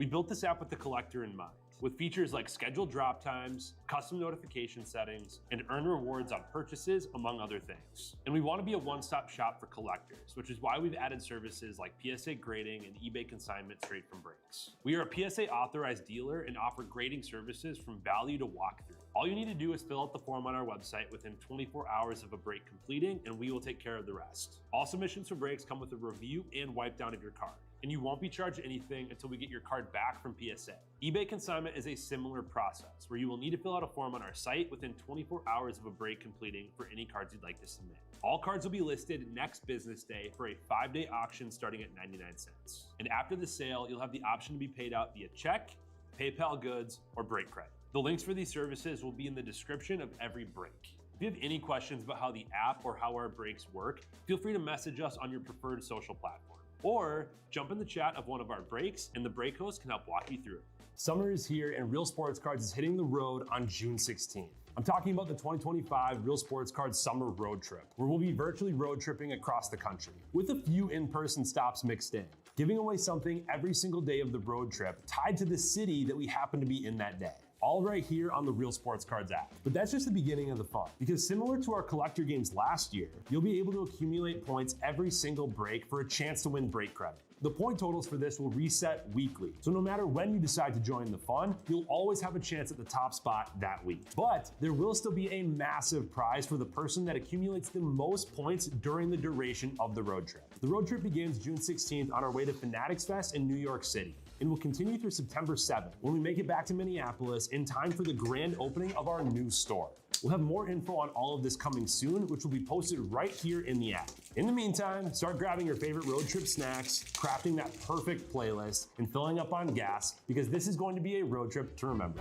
We built this app with the collector in mind, with features like scheduled drop times, custom notification settings, and earn rewards on purchases, among other things. And we want to be a one-stop shop for collectors, which is why we've added services like PSA grading and eBay consignment straight from breaks. We are a PSA authorized dealer and offer grading services from value to walkthrough. All you need to do is fill out the form on our website within 24 hours of a break completing, and we will take care of the rest. All submissions for breaks come with a review and wipe down of your card, and you won't be charged anything until we get your card back from PSA. eBay consignment is a similar process where you will need to fill out a form on our site within 24 hours of a break completing for any cards you'd like to submit. All cards will be listed next business day for a 5-day auction starting at 99 cents. And after the sale, you'll have the option to be paid out via check, PayPal goods, or break credit. The links for these services will be in the description of every break. If you have any questions about how the app or how our breaks work, feel free to message us on your preferred social platform. Or jump in the chat of one of our breaks and the break host can help walk you through it. Summer is here and Real Sports Cards is hitting the road on June 16th. I'm talking about the 2025 Real Sports Cards Summer Road Trip, where we'll be virtually road tripping across the country, with a few in-person stops mixed in, giving away something every single day of the road trip tied to the city that we happen to be in that day. All right here on the Real Sports Cards app. But that's just the beginning of the fun, because similar to our collector games last year, you'll be able to accumulate points every single break for a chance to win break credit. The point totals for this will reset weekly, so no matter when you decide to join the fun, you'll always have a chance at the top spot that week. But there will still be a massive prize for the person that accumulates the most points during the duration of the road trip. The road trip begins June 16th on our way to Fanatics Fest in New York City, and will continue through September 7th when we make it back to Minneapolis in time for the grand opening of our new store. We'll have more info on all of this coming soon, which will be posted right here in the app. In the meantime, start grabbing your favorite road trip snacks, crafting that perfect playlist, and filling up on gas, because this is going to be a road trip to remember.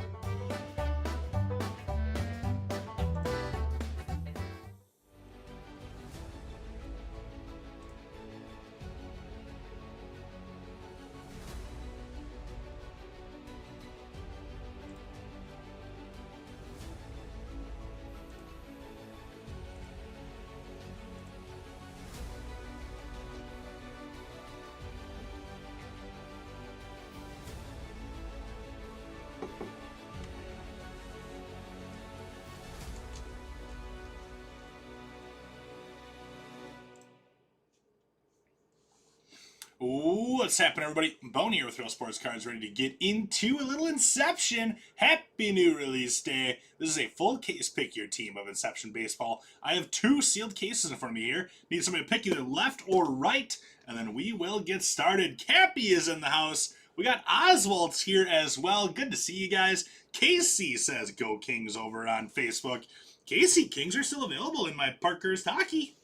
What's happening, everybody? Bone here with Real Sports Cards, ready to get into a little Inception. Happy new release day. This is a full case pick your team of Inception baseball. I have 2 sealed cases in front of me here. Need somebody to pick either left or right, and then we will get started. Cappy is in the house. We got Oswald's here as well. Good to see you guys. Casey says Go Kings over on Facebook. Casey, Kings are still available in my Parkhurst hockey.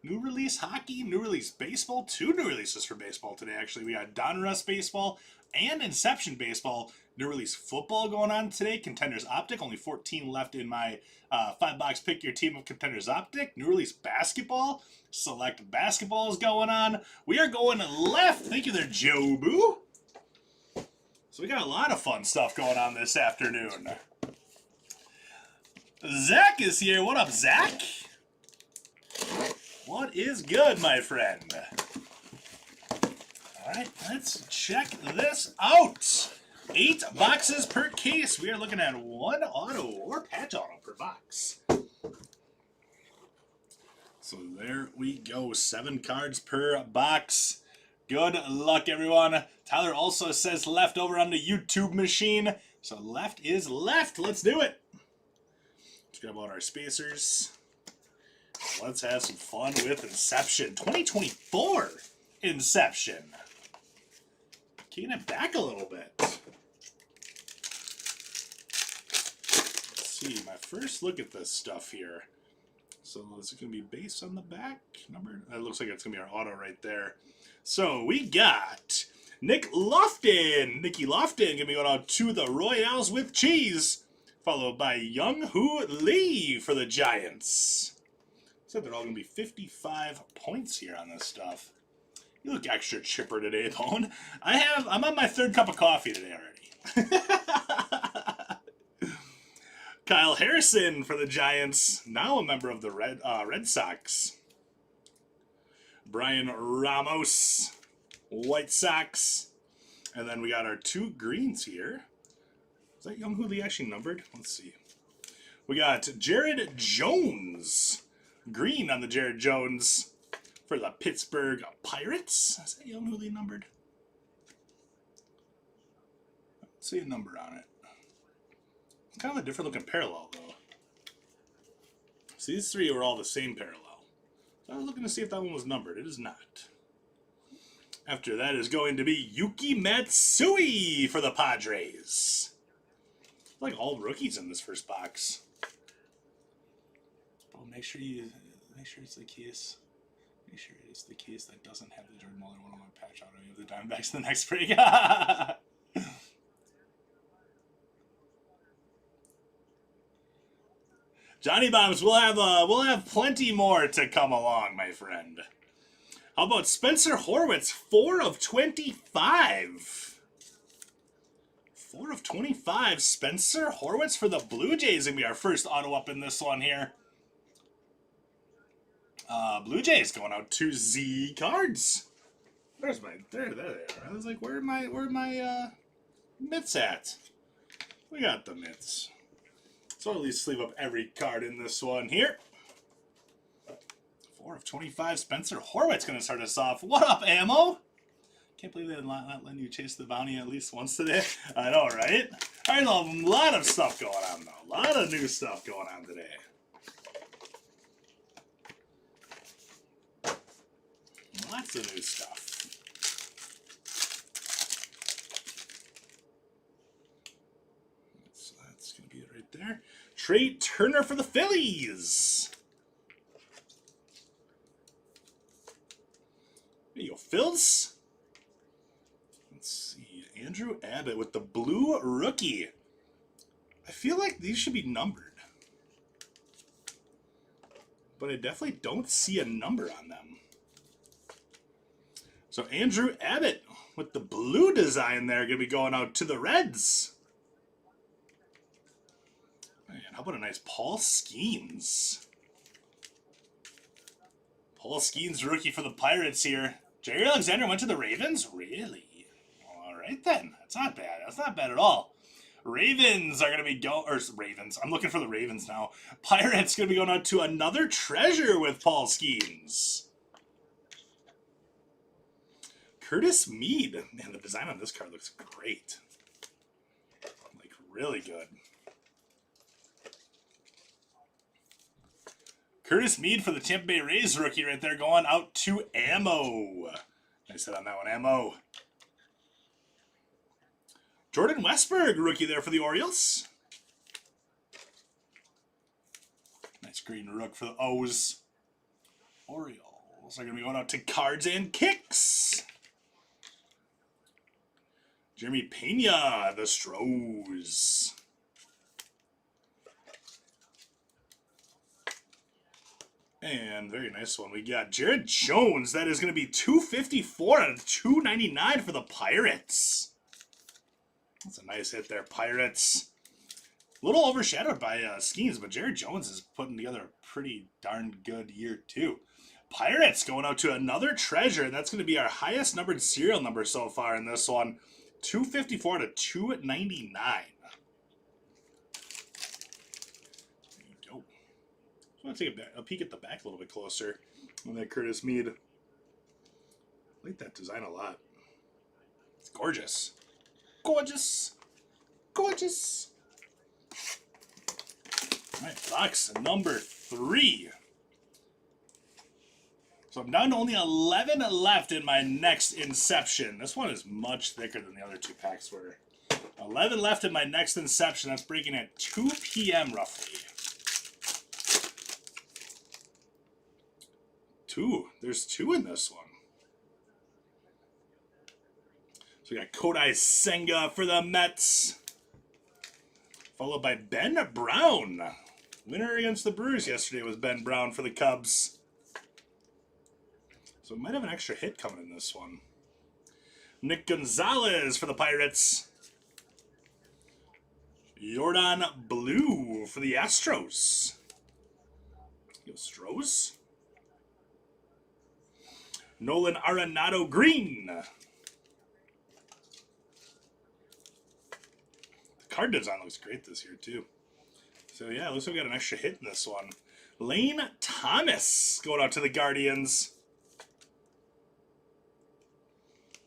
New release hockey, new release baseball. 2 new releases for baseball today, actually. We got Donruss baseball and Inception baseball. New release football going on today. Contenders Optic, only 14 left in my 5-box pick your team of Contenders Optic. New release basketball. Select basketball is going on. We are going left. Thank you there, Joe Boo. So we got a lot of fun stuff going on this afternoon. Zach is here. What up, Zach? What is good, my friend? All right, let's check this out. 8 boxes per case. We are looking at 1 auto or patch auto per box. So there we go. 7 cards per box. Good luck, everyone. Tyler also says left over on the YouTube machine. So left is left. Let's do it. Let's grab out our spacers. Let's have some fun with Inception. 2024 Inception. Kicking it back a little bit. Let's see, my first look at this stuff here. So is it going to be base on the back? Number? That looks like it's going to be our auto right there. So we got Nick Lofton. Nicky Lofton going to be going out to the Royals with cheese. Followed by Young Hoo Lee for the Giants. So they're all going to be 55 points here on this stuff. You look extra chipper today, Bone. I'm on my 3rd cup of coffee today already. Kyle Harrison for the Giants, now a member of the Red Sox. Brian Ramos, White Sox. And then we got our 2 greens here. Is that Young Lee actually numbered? Let's see. We got Jared Jones. Green on the Jared Jones for the Pittsburgh Pirates. Is that Young Lee numbered? I don't see a number on it. It's kind of a different looking parallel, though. So these 3 were all the same parallel. So I was looking to see if that one was numbered. It is not. After that is going to be Yuki Matsui for the Padres. Like all rookies in this first box. Oh, make sure it's the case. Make sure it's the case that doesn't have the Jordan Muller 101 patch auto of the Diamondbacks in the next break. Johnny Bombs, we'll have plenty more to come along, my friend. How about Spencer Horwitz, 4 of 25. 4 of 25. Spencer Horwitz for the Blue Jays. Gonna be our first auto up in this one here. Blue Jays going out to Z Cards. There's my there they are. I was like, where are my mitts at? We got the mitts. So at least sleeve up every card in this one here. 4 of 25. Spencer Horwitz going to start us off. What up, Ammo? Can't believe they're not letting you chase the bounty at least once today. I know, right? All right, a lot of stuff going on, though. A lot of new stuff going on today. Lots of new stuff. So that's going to be it right there. Trey Turner for the Phillies. There you go, Phils. Let's see. Andrew Abbott with the blue rookie. I feel like these should be numbered. But I definitely don't see a number on them. So Andrew Abbott with the blue design there going to be going out to the Reds. Man, how about a nice Paul Skeens? Paul Skeens, rookie for the Pirates here. Jerry Alexander went to the Ravens? Really? All right, then. That's not bad. That's not bad at all. Ravens are going to be Ravens. I'm looking for the Ravens now. Pirates going to be going out to another treasure with Paul Skeens. Curtis Mead. Man, the design on this card looks great. Like, really good. Curtis Mead for the Tampa Bay Rays rookie right there going out to Ammo. Nice hit on that one, Ammo. Jordan Westberg rookie there for the Orioles. Nice green rook for the O's. Orioles are going to be going out to Cards and Kicks. Jeremy Pena, the Stros. And very nice one. We got Jared Jones. That is going to be 254 out of 299 for the Pirates. That's a nice hit there, Pirates. A little overshadowed by Skeens, but Jared Jones is putting together a pretty darn good year, too. Pirates going out to another treasure, and that's going to be our highest numbered serial number so far in this one. 254 to 299. There you go. I want to take a peek at the back a little bit closer on that Curtis Mead. I like that design a lot. It's gorgeous. Gorgeous. Gorgeous. All right, box number 3. So I'm down to only 11 left in my next Inception. This one is much thicker than the other 2 packs were. 11 left in my next Inception. That's breaking at 2 p.m. roughly. 2. There's 2 in this one. So we got Kodai Senga for the Mets. Followed by Ben Brown. Winner against the Brewers yesterday was Ben Brown for the Cubs. So we might have an extra hit coming in this one. Nick Gonzalez for the Pirates. Jordan Blue for the Astros. Yo, Stros. Nolan Arenado Green. card design looks great this year, too. So, yeah, looks like we got an extra hit in this one. Lane Thomas going out to the Guardians.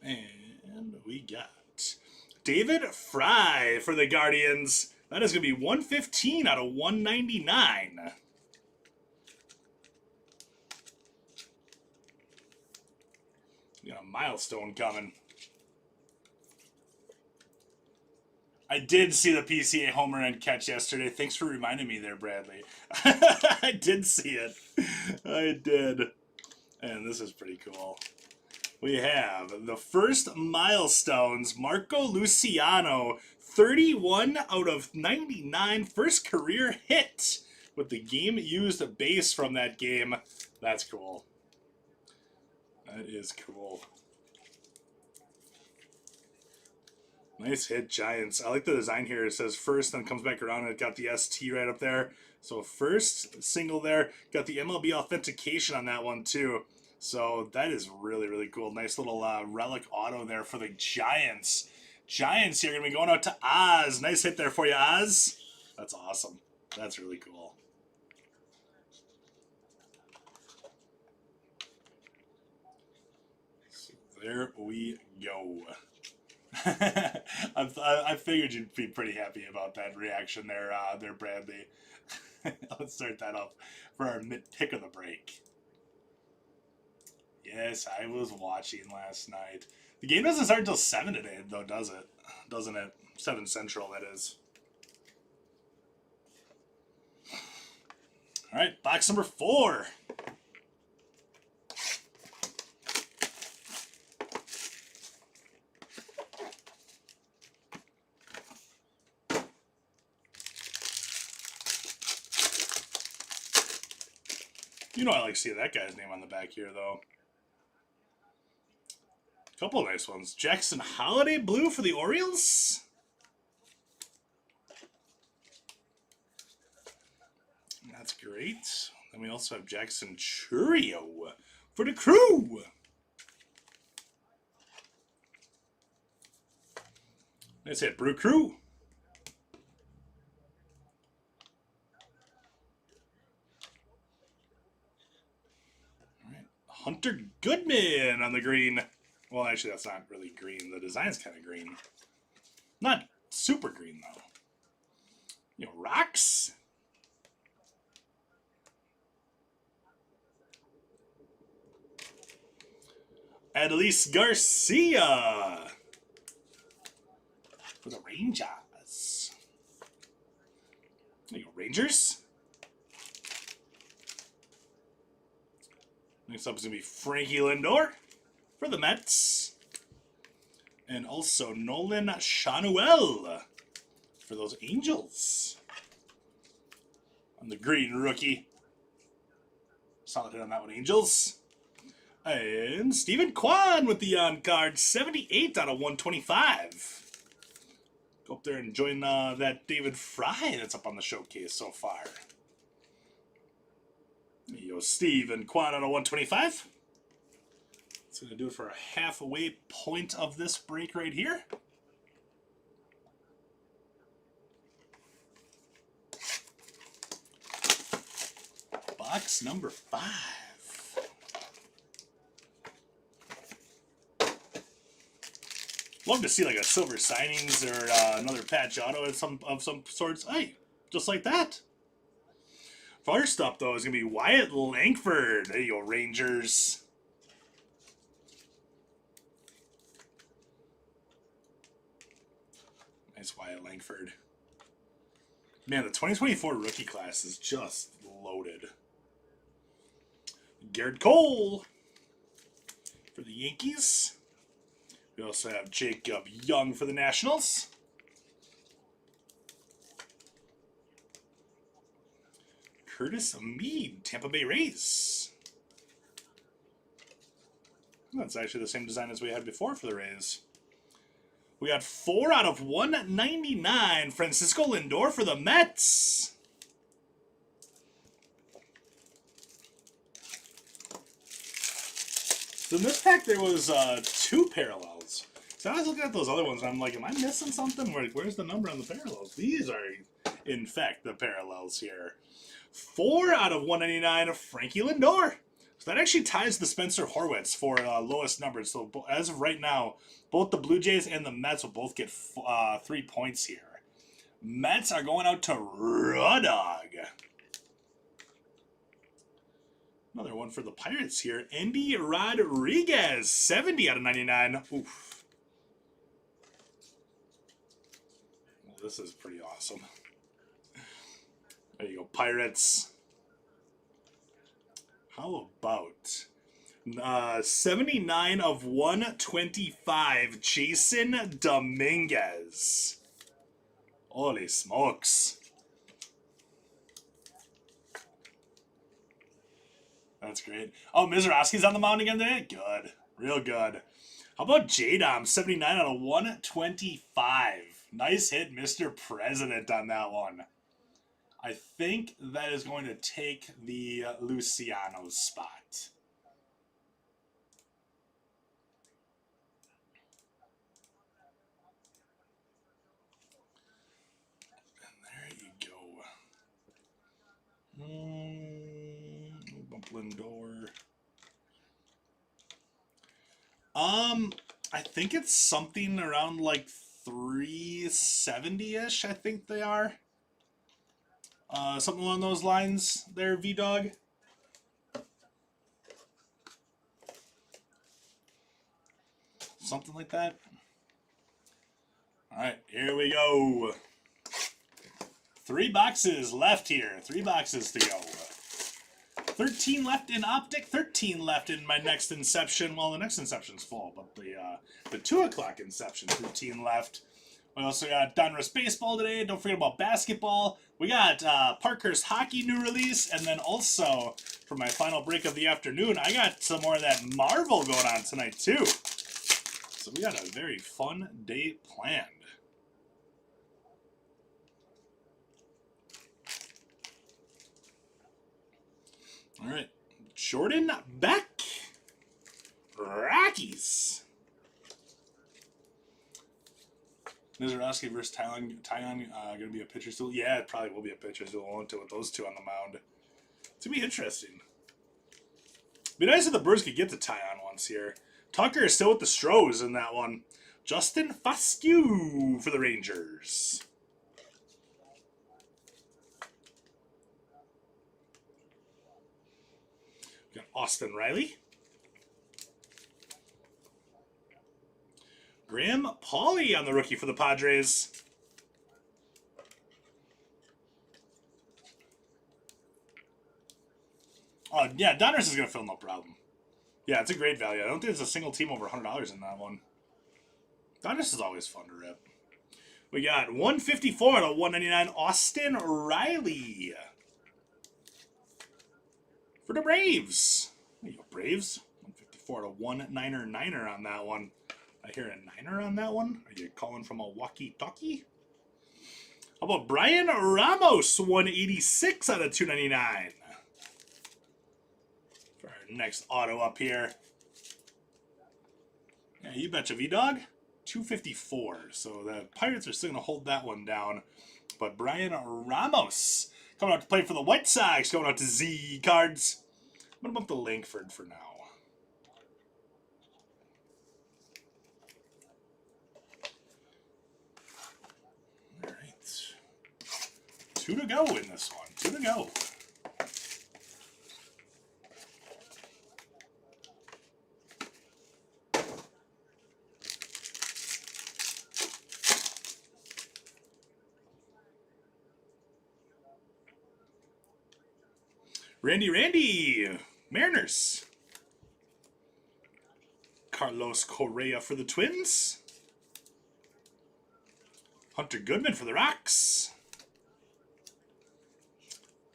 And we got David Fry for the Guardians. That is going to be 115 out of 199. We got a milestone coming. I did see the PCA homer and catch yesterday. Thanks for reminding me there, Bradley. I did see it. I did. And this is pretty cool. We have the first milestones. Marco Luciano, 31 out of 99. First career hit with the game-used base from that game. That's cool. That is cool. Nice hit, Giants. I like the design here. It says first, then comes back around, and it got the ST right up there. So first single there. Got the MLB authentication on that one, too. So that is really, really cool. Nice little relic auto there for the Giants. Giants here going to be going out to Oz. Nice hit there for you, Oz. That's awesome. That's really cool. So there we go. I figured you'd be pretty happy about that reaction there, Bradley. Let's start that off for our mid-pick of the break. Yes, I was watching last night. The game doesn't start until 7 today, though, does it? Doesn't it? 7 Central, that is. All right, box number 4. You know I like seeing that guy's name on the back here, though. Couple of nice ones. Jackson Holiday Blue for the Orioles. That's great. Then we also have Jackson Churio for the Crew. Nice hit, Brew Crew. All right, Hunter Goodman on the green. Well, actually, that's not really green. The design's kind of green. Not super green, though. You know, rocks. Adelise Garcia for the Rangers. There you go, Rangers. Next up is going to be Frankie Lindor for the Mets. And also Nolan Shanuel for those Angels. On the green rookie. Solid hit on that one, Angels. And Stephen Kwan with the on-card, 78 out of 125. Go up there and join that David Fry that's up on the showcase so far. There you go, Stephen Kwan out of 125. That's going to do it for a halfway point of this break right here. Box number 5. Love to see like a silver signings or another patch auto of some sorts. Hey, just like that. First up, though, is going to be Wyatt Langford. There you go, Rangers. Nice Wyatt Langford. Man, the 2024 rookie class is just loaded. Garrett Cole for the Yankees. We also have Jacob Young for the Nationals. Curtis Mead, Tampa Bay Rays. That's actually the same design as we had before for the Rays. We got 4 out of 199. Francisco Lindor for the Mets. So in this pack, there was 2 parallels. So I was looking at those other ones, and I'm like, am I missing something? Where's the number on the parallels? These are, in fact, the parallels here. 4 out of 199 of Frankie Lindor. So that actually ties the Spencer Horwitz for lowest numbers. So as of right now, both the Blue Jays and the Mets will both get 3 points here. Mets are going out to Rudog. Another one for the Pirates here. Andy Rodriguez, 70 out of 99. Oof. Well, this is pretty awesome. There you go, Pirates. How about 79 of 125, Jason Dominguez. Holy smokes. That's great. Oh, Mizorowski's on the mound again today? Good. Real good. How about J-Dom? 79 out of 125. Nice hit, Mr. President, on that one. I think that is going to take the Luciano's spot. Bump Lindor. I think it's something around like 370-ish, I think they are. Something along those lines there, V-Dog. Something like that. Alright, here we go. 3 boxes left here. 3 boxes to go. 13 left in Optic, 13 left in my next Inception. Well, the next Inception's full, but the 2 o'clock Inception, 13 left. We also got Donruss Baseball today. Don't forget about basketball. We got Parker's Hockey new release, and then also, for my final break of the afternoon, I got some more of that Marvel going on tonight, too. So we got a very fun day planned. All right, Jordan Beck, Rockies. Mizorowski versus Tyon going to be a pitcher still? Yeah, it probably will be a pitcher still, won't it, with those two on the mound. It's going to be interesting. Be nice if the Birds could get to Tyon once here. Tucker is still with the Stros in that one. Justin Foscue for the Rangers. We got Austin Riley. Graham Pauley on the rookie for the Padres. Oh, yeah, Donruss is going to fill no problem. Yeah, it's a great value. I don't think there's a single team over $100 in that one. Donruss is always fun to rip. We got 154 out of 199, Austin Riley. For the Braves. There you go, Braves. 154 out of 199er on that one. I hear a niner on that one. Are you calling from a walkie-talkie? How about Brian Ramos, 186 out of 299. For our next auto up here. Yeah, you betcha, V-Dog. 254. So the Pirates are still going to hold that one down. But Brian Ramos coming out to play for the White Sox. Going out to Z Cards. I'm going to bump the Langford for now. All right. 2 to go in this one. 2 to go. Randy, Mariners. Carlos Correa for the Twins. Hunter Goodman for the Rocks.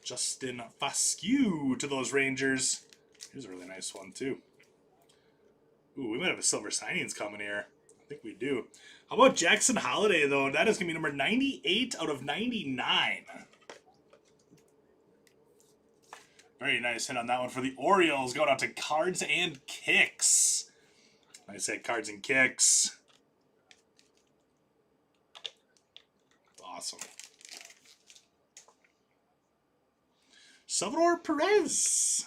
Justin Foscue to those Rangers. Here's a really nice one, too. Ooh, we might have a silver signings coming here. I think we do. How about Jackson Holiday, though? That is going to be number 98 out of 99. Very nice hit on that one for the Orioles. Going out to Cards and Kicks. I said Cards and Kicks. awesome. Salvador Perez.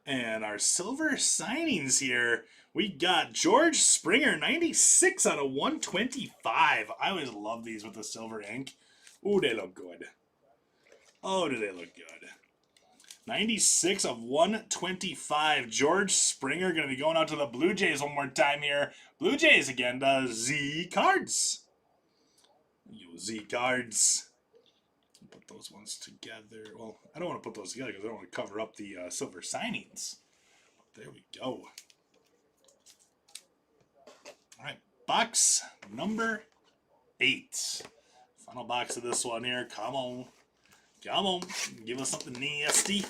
And our silver signings here, we got George Springer, 96 out of 125. I always love these with the silver ink. Ooh, they look good. Oh, do they look good. 96 of 125. George Springer going to be going out to the Blue Jays one more time here. Blue Jays again to Z Cards. Yo, Z Cards. Put those ones together. Well, I don't want to put those together because I don't want to cover up the silver signings. But there we go. All right, box number 8. Final box of this one here. Come on. Come on. Give us something nasty.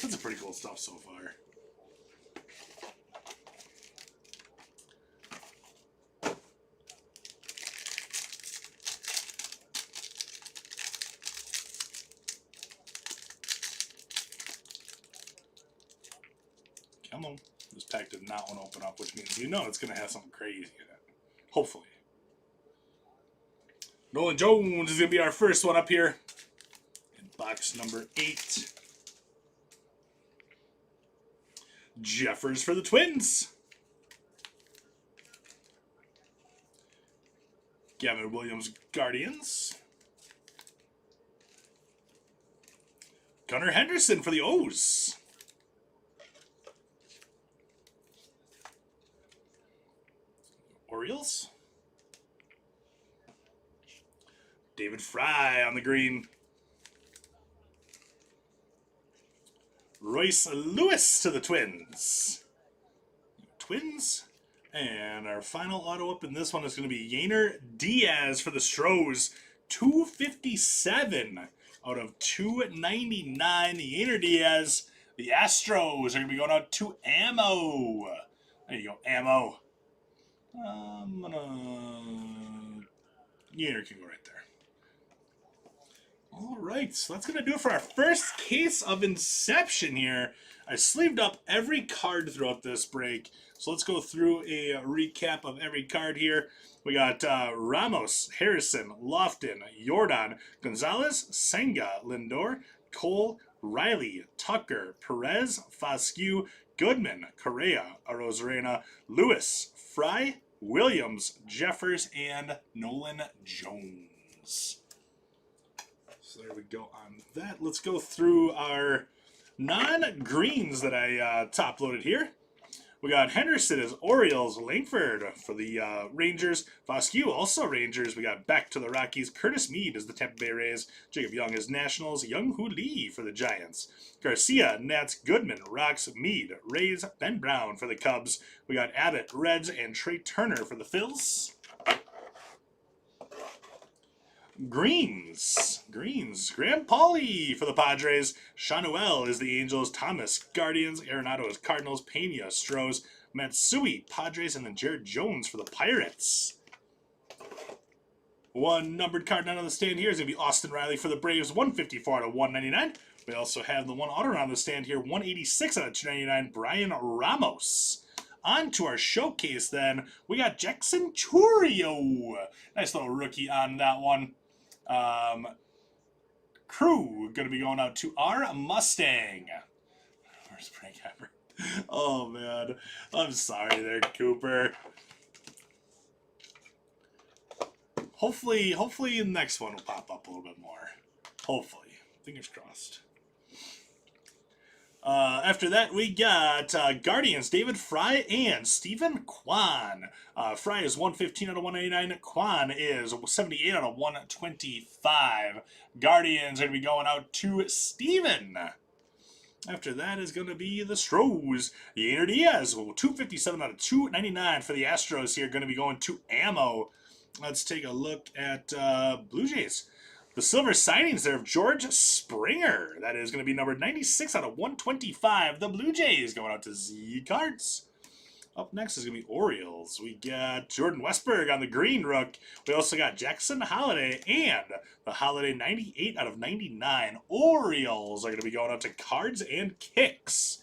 That's a pretty cool stuff so far. Come on. This pack did not want to open up, which means you know it's going to have something crazy in it. Hopefully. Nolan Jones is going to be our first one up here. In box number 8. Jeffers for the Twins. Gavin Williams, Guardians. Gunnar Henderson for the O's. Orioles. David Fry on the green. Royce Lewis to the Twins. Twins. And our final auto up in this one is going to be Yainer Diaz for the Stros. 257 out of 299. The Yainer Diaz. The Astros are going to be going out to Ammo. There you go, Ammo. I'm going to... Yainer can go right there. All right, so that's going to do it for our first case of Inception here. I sleeved up every card throughout this break. So let's go through a recap of every card here. We got Ramos, Harrison, Lofton, Jordan, Gonzalez, Senga, Lindor, Cole, Riley, Tucker, Perez, Foscue, Goodman, Correa, Arozarena, Lewis, Fry, Williams, Jeffers, and Nolan Jones. So there we go on that. Let's go through our non-greens that I top-loaded here. We got Henderson as Orioles, Langford for the Rangers, Foscue also Rangers. We got Beck to the Rockies, Curtis Mead as the Tampa Bay Rays, Jacob Young as Nationals, Young Hoo Lee for the Giants, Garcia, Nats, Goodman, Rocks, Mead, Rays, Ben Brown for the Cubs. We got Abbott, Reds, and Trey Turner for the Phils. Greens. Graham Pauley for the Padres. Shanuel is the Angels. Thomas, Guardians. Arenado is Cardinals. Pena, Stros. Matsui, Padres. And then Jared Jones for the Pirates. One numbered card not on the stand here is going to be Austin Riley for the Braves. 154 out of 199. We also have the one auto on the stand here. 186 out of 299. Brian Ramos. On to our showcase then. We got Jackson Chourio. Nice little rookie on that one. Crew going to be going out to our Mustang. Where's Frank Hepper? Oh man, I'm sorry there, Cooper. Hopefully the next one will pop up a little bit more. Hopefully, fingers crossed. After that, we got Guardians, David Fry and Stephen Kwan. Fry is 115 out of 189. Kwan is 78 out of 125. Guardians are going to be going out to Stephen. After that is going to be the Stros. Yainer Diaz, 257 out of 299 for the Astros here. Going to be going to Ammo. Let's take a look at Blue Jays. The silver signings there of George Springer. That is going to be numbered 96 out of 125. The Blue Jays going out to Z Cards. Up next is going to be Orioles. We got Jordan Westberg on the green rook. We also got Jackson Holiday and the Holiday 98 out of 99. Orioles are going to be going out to Cards and Kicks.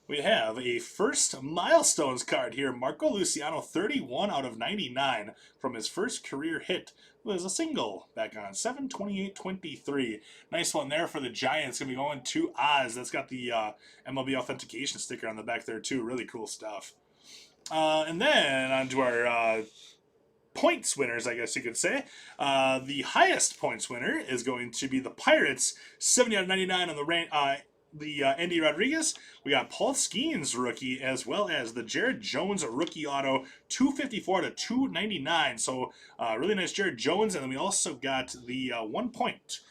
We have a first milestones card here. Marco Luciano, 31 out of 99 from his first career hit. Was a single back on 7/28/23. Nice one there for the Giants. Going to be going to Oz. That's got the MLB authentication sticker on the back there too. Really cool stuff. And then on to our points winners, I guess you could say. The highest points winner is going to be the Pirates, 70 out of 99 on the Andy Rodriguez. We got Paul Skeens rookie, as well as the Jared Jones rookie auto, 254 to 299. So really nice Jared Jones. And then we also got the 1 point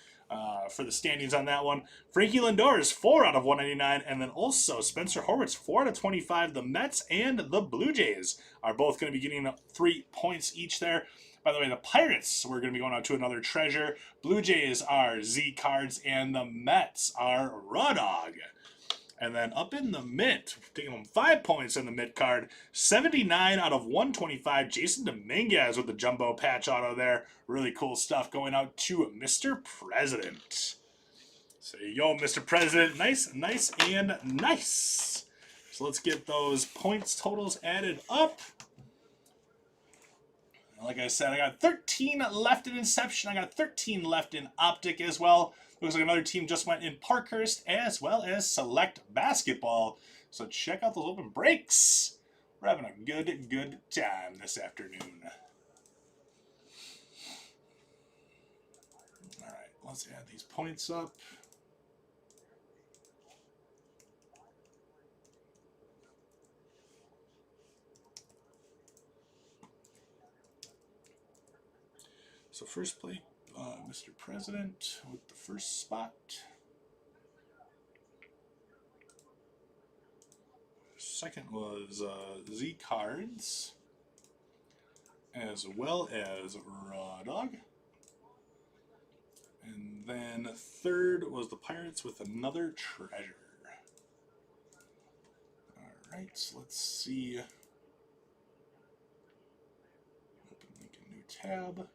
for the standings on that one. Frankie Lindor is 4 out of 199. And then also Spencer Horwitz, 4 out of 25. The Mets and the Blue Jays are both going to be getting 3 points each there. By the way, the Pirates, we're going to be going out to another treasure. Blue Jays are Z cards, and the Mets are Raw Dog. And then up in the Mint, taking home 5 points in the Mint card, 79 out of 125. Jason Dominguez with the jumbo patch auto there. Really cool stuff going out to Mr. President. So there you go, Mr. President. Nice, nice, and nice. So let's get those points totals added up. Like I said, I got 13 left in Inception. I got 13 left in Optic as well. Looks like another team just went in Parkhurst as well as Select Basketball. So check out those open breaks. We're having a good time this afternoon. All right, let's add these points up. So first play, Mr. President with the first spot. Second was Z Cards, as well as Raw Dog. And then third was the Pirates with another treasure. All right, so let's see. Open link a new tab.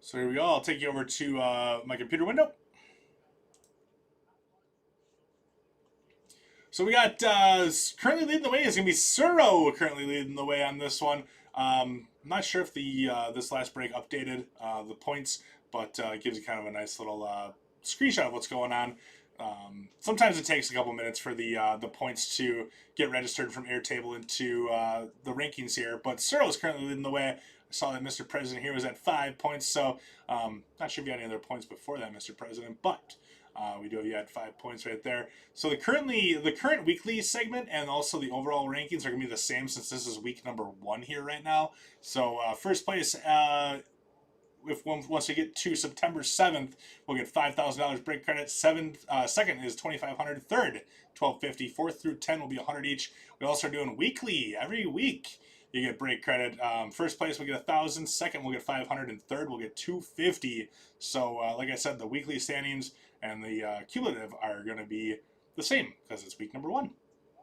So here we go. I'll take you over to my computer window. So we got currently leading the way is going to be Suro currently leading the way on this one. I'm not sure if the this last break updated the points, but it gives you kind of a nice little screenshot of what's going on. Sometimes it takes a couple minutes for the points to get registered from Airtable into the rankings here, but Suro is currently leading the way. I saw that Mr. President here was at 5 points, so not sure if you had any other points before that, Mr. President, but we do have you at 5 points right there. So the current weekly segment and also the overall rankings are going to be the same since this is week number 1 here right now. So first place, once we get to September 7th, we'll get $5,000 break credit. Second is $2,500. Third, $1,250. Fourth through 10 will be $100 each. We also are doing weekly every week. You get break credit. First place will get $1,000. Second, we'll get $500, and third, we'll get $250. So, like I said, the weekly standings and the cumulative are going to be the same because it's week number 1.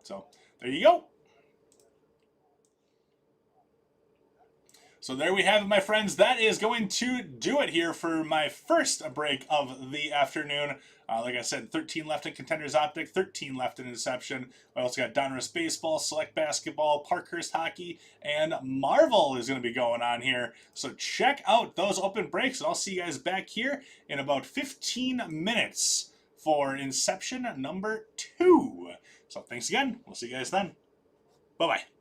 So, there you go. So there we have it, my friends. That is going to do it here for my first break of the afternoon. Like I said, 13 left in Contenders Optic, 13 left in Inception. I also got Donruss Baseball, Select Basketball, Parkhurst Hockey, and Marvel is going to be going on here. So check out those open breaks, and I'll see you guys back here in about 15 minutes for Inception number 2. So thanks again. We'll see you guys then. Bye-bye.